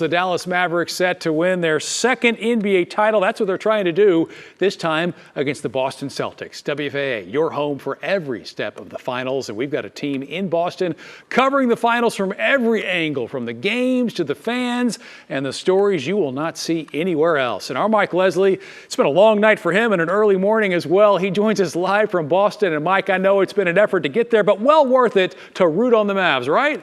The Dallas Mavericks set to win their second NBA title. That's what they're trying to do, this time against the Boston Celtics. WFAA, your home for every step of the finals. And we've got a team in Boston covering the finals from every angle, from the games to the fans and the stories you will not see anywhere else. And our Mike Leslie, it's been a long night for him and an early morning as well. He joins us live from Boston. And Mike, I know it's been an effort to get there, but well worth it to root on the Mavs, right?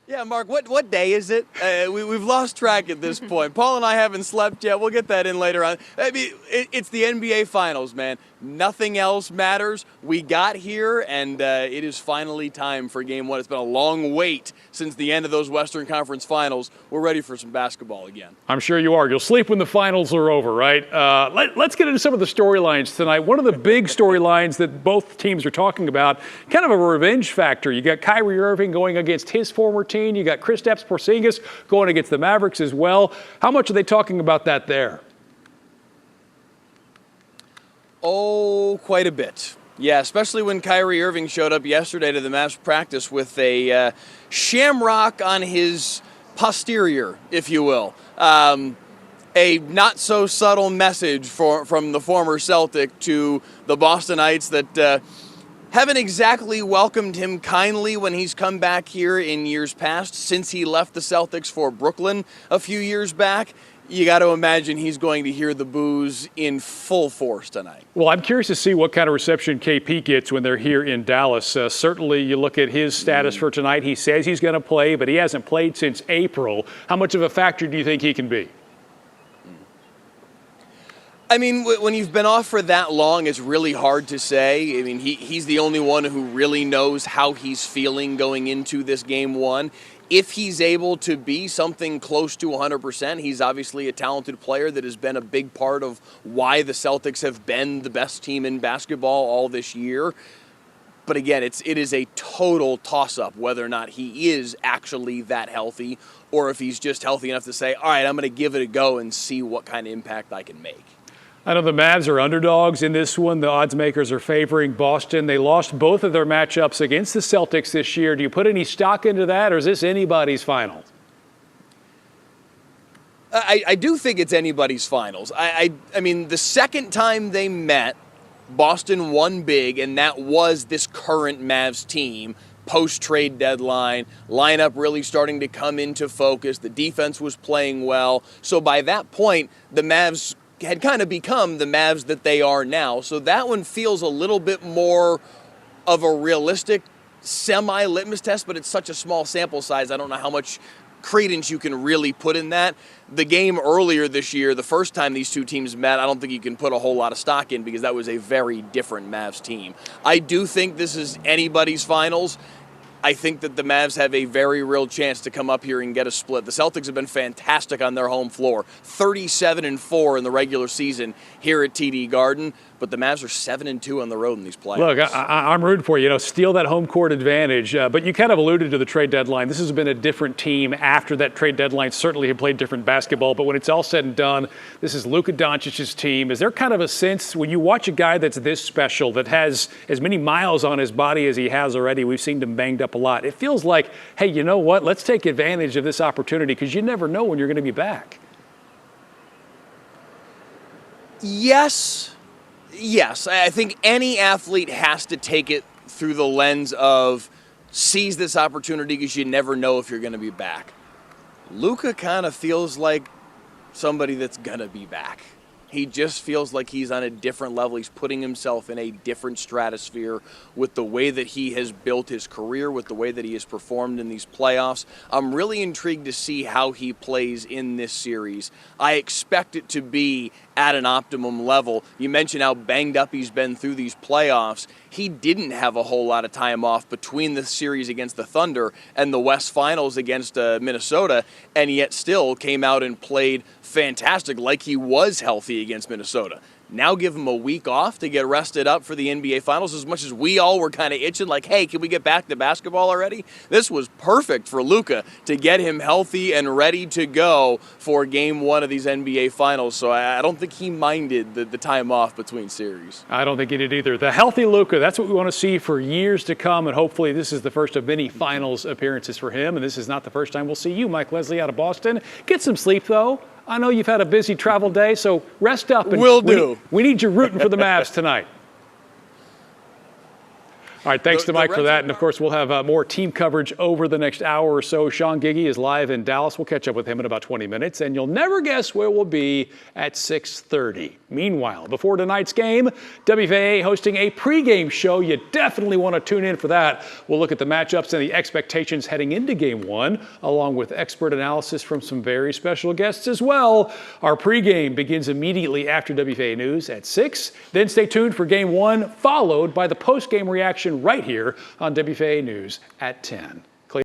Yeah, Mark, what day is it? We've lost track at this point. Paul and I haven't slept yet. We'll get that in later on. I mean, it's the NBA Finals, man. Nothing else matters. We got here, and it is finally time for Game 1. It's been a long wait since the end of those Western Conference Finals. We're ready for some basketball again. I'm sure you are. You'll sleep when the finals are over, right? Let's get into some of the storylines tonight. One of the big storylines that both teams are talking about, kind of a revenge factor. You got Kyrie Irving going against his former team. You got Kristaps Porzingis going against the Mavericks as well. How much are they talking about that there? Oh, quite a bit. Yeah, especially when Kyrie Irving showed up yesterday to the Mavs practice with a shamrock on his posterior, if you will. A not-so-subtle message from the former Celtic to the Bostonites that haven't exactly welcomed him kindly when he's come back here in years past, since he left the Celtics for Brooklyn a few years back. You got to imagine he's going to hear the boos in full force tonight. Well, I'm curious to see what kind of reception KP gets when they're here in Dallas. Certainly, you look at his status for tonight. He says he's going to play, but he hasn't played since April. How much of a factor do you think he can be? I mean, when you've been off for that long, it's really hard to say. I mean, he's the only one who really knows how he's feeling going into this Game 1. If he's able to be something close to 100%, he's obviously a talented player that has been a big part of why the Celtics have been the best team in basketball all this year. But again, it is a total toss-up whether or not he is actually that healthy, or if he's just healthy enough to say, all right, I'm going to give it a go and see what kind of impact I can make. I know the Mavs are underdogs in this one. The odds makers are favoring Boston. They lost both of their matchups against the Celtics this year. Do you put any stock into that, or is this anybody's finals? I do think it's anybody's finals. I mean, the second time they met, Boston won big, and that was this current Mavs team. Post-trade deadline, lineup really starting to come into focus. The defense was playing well. So by that point, the Mavs had kind of become the Mavs that they are now. So that one feels a little bit more of a realistic semi-litmus test, but it's such a small sample size, I don't know how much credence you can really put in that. The game earlier this year, the first time these two teams met, I don't think you can put a whole lot of stock in because that was a very different Mavs team. I do think this is anybody's finals. I think that the Mavs have a very real chance to come up here and get a split. The Celtics have been fantastic on their home floor, 37-4 in the regular season here at TD Garden, but the Mavs are 7-2 on the road in these playoffs. Look, I'm rooting for you. Steal that home court advantage. But you kind of alluded to the trade deadline. This has been a different team after that trade deadline. Certainly have played different basketball, but when it's all said and done, this is Luka Doncic's team. Is there kind of a sense when you watch a guy that's this special, that has as many miles on his body as he has already? We've seen him banged up a lot. It feels like, hey, you know what? Let's take advantage of this opportunity because you never know when you're going to be back. Yes. I think any athlete has to take it through the lens of seize this opportunity because you never know if you're going to be back. Luka kind of feels like somebody that's going to be back. He just feels like he's on a different level. He's putting himself in a different stratosphere with the way that he has built his career, with the way that he has performed in these playoffs. I'm really intrigued to see how he plays in this series. I expect it to be at an optimum level. You mentioned how banged up he's been through these playoffs. He didn't have a whole lot of time off between the series against the Thunder and the West Finals against Minnesota, and yet still came out and played fantastic like he was healthy against Minnesota. Now give him a week off to get rested up for the NBA Finals. As much as we all were kind of itching, like, hey, can we get back to basketball already? This was perfect for Luka to get him healthy and ready to go for Game 1 of these NBA Finals. So I don't think he minded the time off between series. I don't think he did either. The healthy Luka, that's what we want to see for years to come, and hopefully this is the first of many Finals appearances for him, and this is not the first time we'll see you, Mike Leslie, out of Boston. Get some sleep, though. I know you've had a busy travel day, so rest up. And Will do. We need you rooting for the Mavs tonight. All right, thanks to Mike for that. And, of course, we'll have more team coverage over the next hour or so. Sean Giggy is live in Dallas. We'll catch up with him in about 20 minutes. And you'll never guess where we'll be at 6:30. Meanwhile, before tonight's game, WFAA hosting a pregame show. You definitely want to tune in for that. We'll look at the matchups and the expectations heading into Game 1, along with expert analysis from some very special guests as well. Our pregame begins immediately after WFAA News at 6. Then stay tuned for Game 1, followed by the postgame reaction right here on WFAA News at 10.